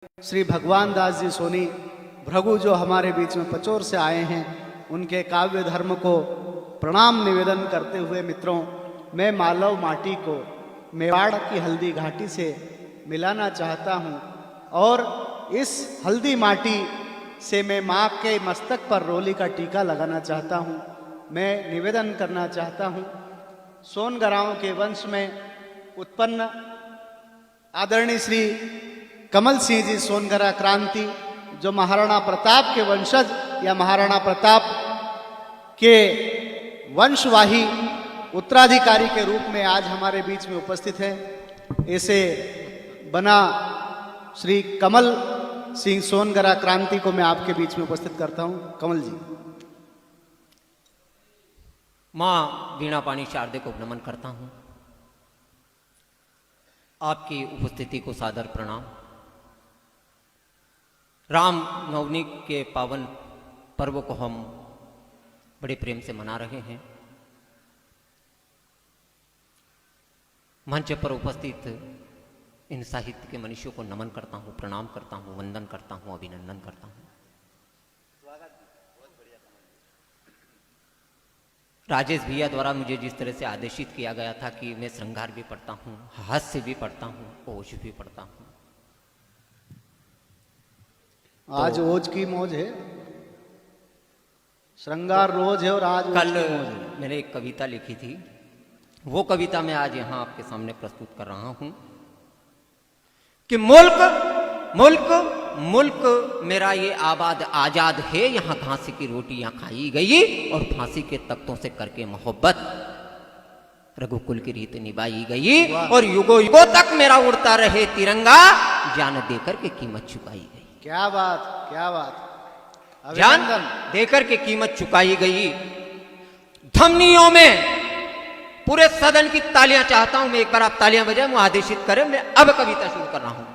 श्री भगवान दास जी सोनी भृगु जो हमारे बीच में पचोर से आए हैं, उनके काव्य धर्म को प्रणाम निवेदन करते हुए मित्रों, मैं मालव माटी को मेवाड़ की हल्दी घाटी से मिलाना चाहता हूँ और इस हल्दी माटी से मैं माँ के मस्तक पर रोली का टीका लगाना चाहता हूँ। मैं निवेदन करना चाहता हूँ, सोनगराओं के वंश में उत्पन्न आदरणीय श्री कमल सिंह जी सोनगरा क्रांति, जो महाराणा प्रताप के वंशज या महाराणा प्रताप के वंशवाही उत्तराधिकारी के रूप में आज हमारे बीच में उपस्थित हैं। ऐसे बना श्री कमल सिंह सोनगरा क्रांति को मैं आपके बीच में उपस्थित करता हूं। कमल जी। मां वीणा पाणी शारदे को नमन करता हूं। आपकी उपस्थिति को सादर प्रणाम। राम नवमी के पावन पर्व को हम बड़े प्रेम से मना रहे हैं। मंच पर उपस्थित इन साहित्य के मनुष्यों को नमन करता हूं, प्रणाम करता हूं, वंदन करता हूं, अभिनंदन करता हूं। राजेश भैया द्वारा मुझे जिस तरह से आदेशित किया गया था कि मैं श्रृंगार भी पढ़ता हूं, हास्य भी पढ़ता हूं, ओज भी पढ़ता हूं। आज ओज की मौज है, श्रृंगार रोज है और आज कल मैंने एक कविता लिखी थी, वो कविता मैं आज यहां आपके सामने प्रस्तुत कर रहा हूं कि मुल्क मुल्क मुल्क मेरा ये आबाद आजाद है, यहां घासी की रोटियां खाई गई और फांसी के तख्तों से करके मोहब्बत रघुकुल की रीत निभाई गई और युगों युगों तक मेरा उड़ता रहे तिरंगा, जान देकर के कीमत चुकाई गई। क्या बात, क्या बात, जान देकर के कीमत चुकाई गई। धमनियों में पूरे सदन की तालियां चाहता हूं मैं, एक बार आप तालियां बजाएं, मुझे आदेशित करें। मैं अब कविता शुरू कर रहा हूं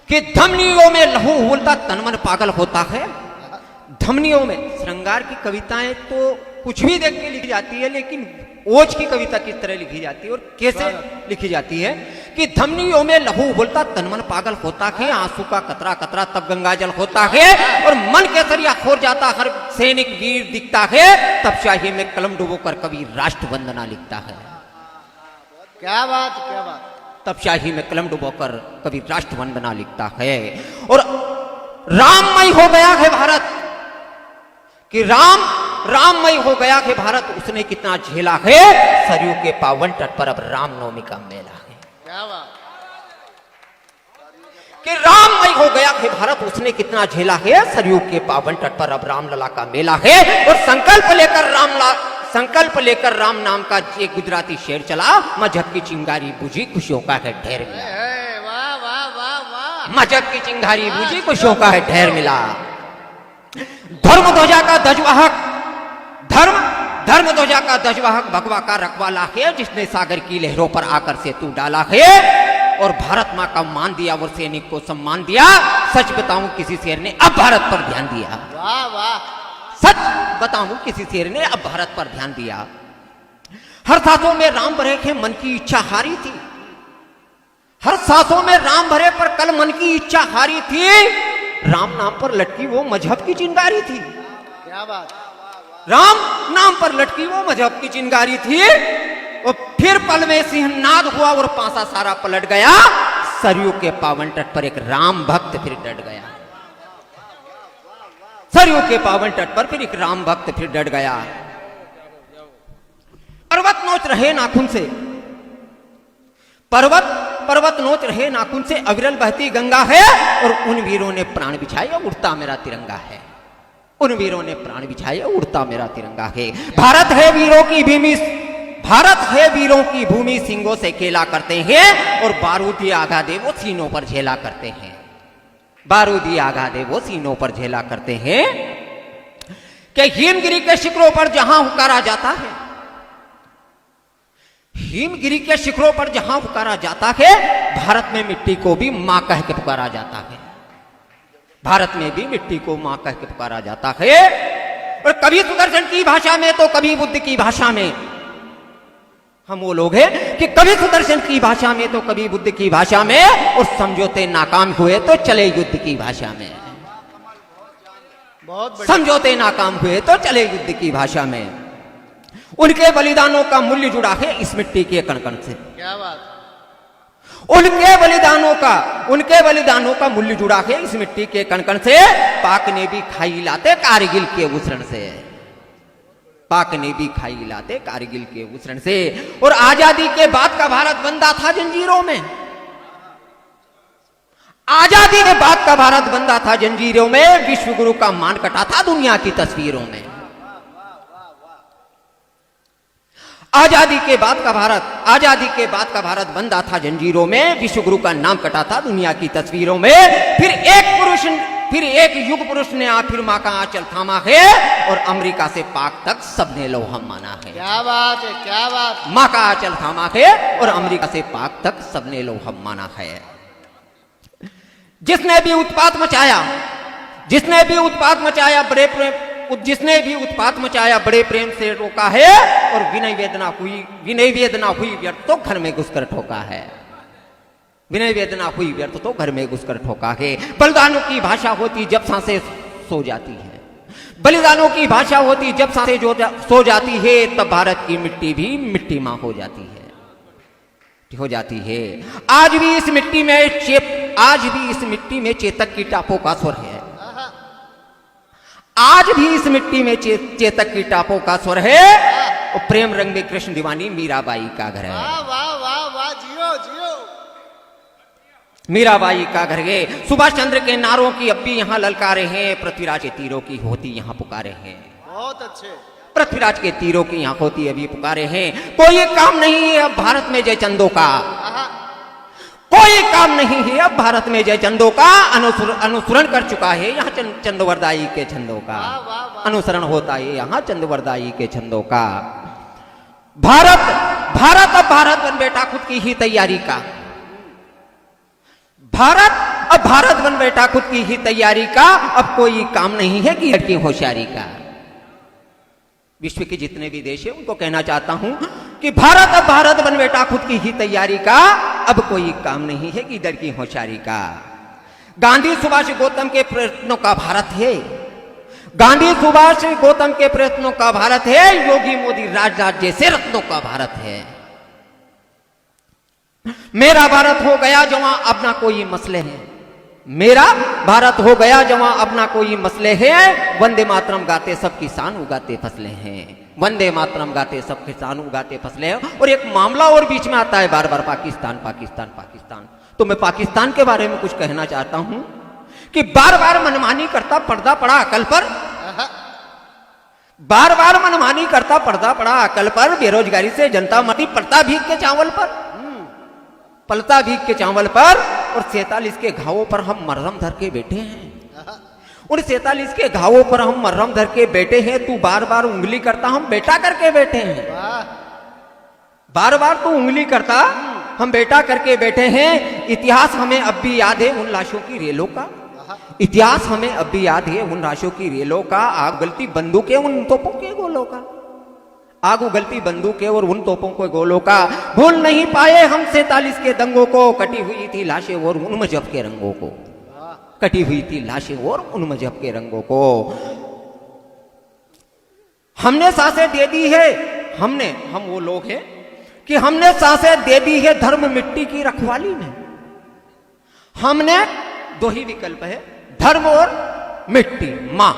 कि धमनियों में लहू उलता तन मन पागल होता है। धमनियों में श्रृंगार की कविताएं तो कुछ भी देख के लिखी जाती है, लेकिन ओज की कविता किस तरह लिखी जाती है और कैसे लिखी जाती है कि धमनियों में लहू उबलता तन मन पागल होता है, आंसू का कतरा कतरा तब गंगा जल होता है और मन केसरिया खोर जाता हर सैनिक वीर दिखता है, तब शाही में कलम डुबो कर कवि राष्ट्र वंदना लिखता है। क्या बात, क्या बात। तब शाही में कलम डुबो कर कवि राष्ट्र वंदना लिखता है। और राममय हो गया है भारत कि राममय हो गया है भारत, उसने कितना झेला है, सरयू के पावन तट पर अब रामनवमी का मेला है। क्या बात कि राममय हो गया है भारत, उसने कितना झेला है, सरयू के पावन तट पर अब रामलला का मेला है। और संकल्प लेकर राम नाम का एक गुजराती शेर चला, मजहब की चिंगारी बुझी खुशियों का है ढेर मिला। वाह वाह वाह वाह। मजहब की चिंगारी बुझी खुशियों का है ढेर मिला। धर्म ध्वजा का ध्वजवाहक धर्म ध्वजा का ध्वजवाहक भगवा का रखवाला है, जिसने सागर की लहरों पर आकर सेतु डाला है और भारत मां का मान दिया और सैनिक को सम्मान दिया। सच बताऊं किसी शेर ने अब भारत पर ध्यान दिया। वाह वाह। सच बताऊं किसी शेर ने अब भारत पर ध्यान दिया। हर सांसों में राम भरे के मन की इच्छा हारी थी, हर सांसों में राम भरे पर कल मन की इच्छा हारी थी। राम नाम पर लटकी वो मजहब की चिंगारी थी। क्या बात। राम नाम पर लटकी वो मजहब की चिंगारी थी। और फिर पल में सिंहनाद हुआ और पासा सारा पलट गया। सरयू के पावन तट पर एक राम भक्त फिर डट गया। सरयू के पावन तट पर फिर एक राम भक्त फिर डट गया। पर्वत नोच रहे नाखून से, पर्वत नोच रहे नाखून से, अविरल बहती गंगा है और उन वीरों ने प्राण बिछाए उड़ता मेरा तिरंगा है। उन वीरों ने प्राण बिछाए उड़ता मेरा तिरंगा है। भारत है वीरों की भूमि, भारत है वीरों की भूमि, सिंगों से खेला करते हैं और बारूदी आगा दे वो सीनों पर झेला करते हैं। बारूदी आगा दे वो सीनों पर झेला करते हैं कि हिमगिरी के शिखरों पर जहां हुकारा जाता है, हिमगिरी के शिखरों पर जहां पुकारा जाता है, भारत में मिट्टी को भी मां कह के पुकारा जाता है। भारत में भी मिट्टी को मां कह के पुकारा जाता है। और कभी सुदर्शन की भाषा में तो कभी बुद्ध की भाषा में हम वो लोग हैं कि कभी सुदर्शन की भाषा में तो कभी बुद्ध की भाषा में, और समझौते नाकाम हुए तो चले युद्ध की भाषा में। बहुत बढ़िया। समझौते नाकाम हुए तो चले युद्ध की भाषा में। उनके बलिदानों का मूल्य जुड़ा है इस मिट्टी के कण-कण से। क्या बात। उनके बलिदानों का मूल्य जुड़ा है इस मिट्टी के कण-कण से। पाक ने भी खाई लाते कारगिल के उसरण से, पाक ने भी खाई लाते कारगिल के उसरण से। और आजादी के बाद का भारत बंधा था जंजीरों में, आजादी के बाद का भारत बंधा था जंजीरों में। विश्व गुरु का मान कटा था दुनिया की तस्वीरों में। आजादी के बाद का भारत बंधा था जंजीरों में। विश्व गुरु का नाम कटा था दुनिया की तस्वीरों में। फिर एक युग पुरुष ने आखिर मां का आंचल थामा है, और अमेरिका से पाक तक सबने लोहम माना है। क्या बात है, क्या बात। मां का आंचल थामा है, और अमेरिका से पाक तक सबने लोहम माना है। जिसने भी उत्पात मचाया बड़े प्रेम से रोका है, और विनय वेदना हुई व्यर्थ तो घर में घुसकर ठोका है। विनय वेदना हुई व्यर्थ तो घर में घुसकर ठोका है। बलिदानों की भाषा होती जब सांसें सो जाती है, बलिदानों की भाषा होती जब सांसें सो जाती है, तब भारत की मिट्टी भी मिट्टी मां हो जाती है। आज भी इस मिट्टी में चेतक की टापों का स्वर है। आज भी इस मिट्टी में चेतक की टापों का स्वर है, और प्रेम रंग में कृष्ण दीवानी मीराबाई का घर है। वाह वाह वाह वाह, जियो जियो। मीराबाई का घर है। सुभाष चंद्र के नारों की अब भी यहाँ ललकारे हैं, पृथ्वीराज के तीरों की होती यहाँ पुकारे हैं। बहुत अच्छे। पृथ्वीराज के तीरों की यहाँ होती अभी पुकारे हैं। कोई काम नहीं है अब भारत में जयचंदों का, कोई काम नहीं है अब भारत में जयचंदों का। अनुसरण कर चुका है यहाँ चंदोवरदाई के छंदों का, अनुसरण होता है यहाँ चंदोवरदाई के छंदों का। भारत बन बेटा खुद की ही तैयारी का, भारत बन बेटा खुद की ही तैयारी का। अब कोई काम नहीं है कि लड़की होशियारी का। विश्व के जितने भी देश हैं उनको कहना चाहता हूं कि भारत बन बेटा खुद की ही तैयारी का। अब कोई काम नहीं है कि लड़की होशियारी का। गांधी सुभाष गौतम के प्रयत्नों का भारत है, गांधी सुभाष गौतम के प्रयत्नों का भारत है। योगी मोदी राजराज जैसे रत्नों का भारत है। मेरा भारत हो गया जवां अब ना कोई मसले हैं, मेरा भारत हो गया जवां अब ना कोई मसले हैं। वंदे मातरम गाते सब किसान उगाते फसलें हैं, वंदे मातरम गाते सब किसान उगाते फसलें हैं। और एक मामला और बीच में आता है बार बार, पाकिस्तान पाकिस्तान पाकिस्तान। तो मैं पाकिस्तान के बारे में कुछ कहना चाहता हूं कि बार बार मनमानी करता पर्दा पड़ा अकल पर, बार बार मनमानी करता पर्दा पड़ा अकल पर। बेरोजगारी से जनता मरी पलता भीग के चावल पर, पलता भीग के चावल पर। और 47 के घावों पर हम मरहम धर के बैठे हैं, उन 47 के घावों पर हम मरहम धर के बैठे हैं। तू बार बार उंगली करता हम बेटा करके बैठे हैं, बार बार तू उंगली करता हम बेटा करके बैठे हैं। इतिहास हमें अब भी याद है उन लाशों की रेलों का, इतिहास हमें अब भी याद है उन लाशों की रेलों का। आग गलती बंदूकें उन तोपों के गोलों का, आग उगलती बंदूकें और उन तोपों के गोलों का। भूल नहीं पाए हम 47 के दंगों को, कटी हुई थी लाशें और उन मजहब के रंगों को, कटी हुई थी लाशें और उन मजहब के रंगों को। हमने सांसें दे दी है, हम वो लोग हैं कि हमने सांसें दे दी है धर्म मिट्टी की रखवाली में। हमने दो ही विकल्प है, धर्म और मिट्टी मां,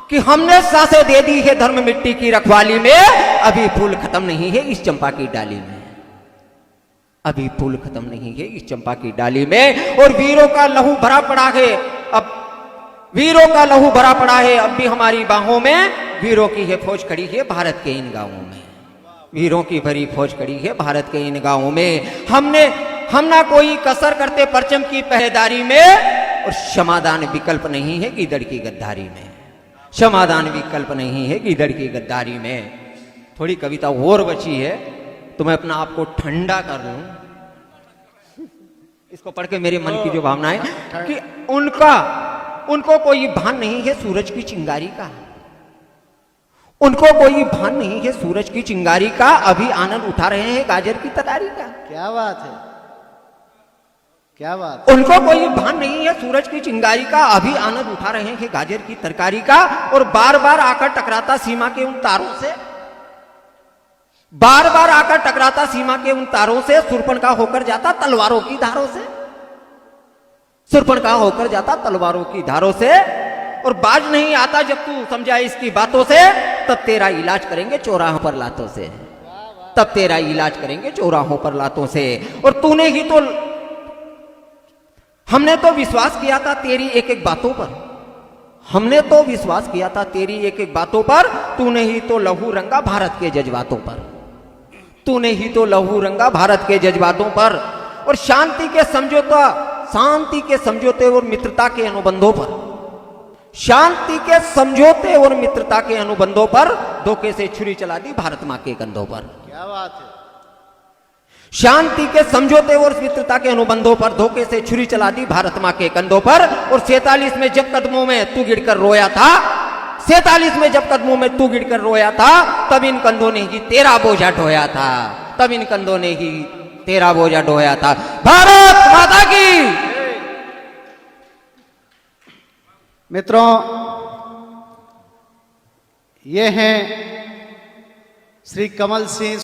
कि हमने सांसें दे दी है धर्म मिट्टी की रखवाली में। अभी फूल खत्म नहीं है इस चंपा की डाली में, अभी फूल खत्म नहीं है इस चंपा की डाली में। और वीरों का लहू भरा पड़ा है, अब वीरों का लहू भरा पड़ा है अब भी हमारी बाहों में। वीरों की है फौज खड़ी है भारत के इन गांवों में, वीरों की भरी फौज खड़ी है भारत के इन गांवों में। हम ना कोई कसर करते परचम की पहरेदारी में। और क्षमादान विकल्प नहीं है गीदड़ की गद्दारी में, क्षमादान विकल्प नहीं है गीदड़ की गद्दारी में। थोड़ी कविता और बची है तो मैं अपना आप को ठंडा कर लूं। इसको पढ़ के मेरे मन की जो भावना है कि उनको कोई भान नहीं है सूरज की चिंगारी का, उनको कोई भान नहीं है सूरज की चिंगारी का, अभी आनंद उठा रहे हैं गाजर की तरकारी का। क्या बात है, क्या बात है। उनको कोई भान नहीं है सूरज की चिंगारी का, अभी आनंद उठा रहे हैं गाजर की तरकारी का। और बार बार आकर टकराता सीमा के उन तारों से, बार बार आकर टकराता सीमा के उन तारों से, सुर्पणखा होकर जाता तलवारों की धारों से, सुर्पणखा होकर जाता तलवारों की धारों से। और बाज नहीं आता जब तू समझाए इसकी बातों से, तब तेरा इलाज करेंगे चौराहों पर लातों से, तब तेरा इलाज करेंगे चौराहों पर लातों से। और तूने ही तो, हमने तो विश्वास किया था तेरी एक एक बातों पर, हमने तो विश्वास किया था तेरी एक एक बातों पर, तूने ही तो लहू रंगा भारत के जज्बातों पर, तूने ही तो लहू रंगा भारत के जज्बातों पर। और शांति के समझौता, शांति के समझौते और मित्रता के अनुबंधों पर, शांति के समझौते और मित्रता के अनुबंधों पर धोखे से छुरी चला दी भारत मां के कंधों पर। क्या बात है। शांति के समझौते और मित्रता के अनुबंधों पर धोखे से छुरी चला दी भारत मां के कंधों पर। और 47 में जब कदमों में तू गिरकर रोया था, 47 में जब कदमों में तू गिरकर रोया था, तब इन कंधों ने ही तेरा बोझा ढोया था, तब इन कंधों ने ही तेरा बोझा ढोया था। भारत माता की। मित्रों, ये हैं श्री कमल सिंह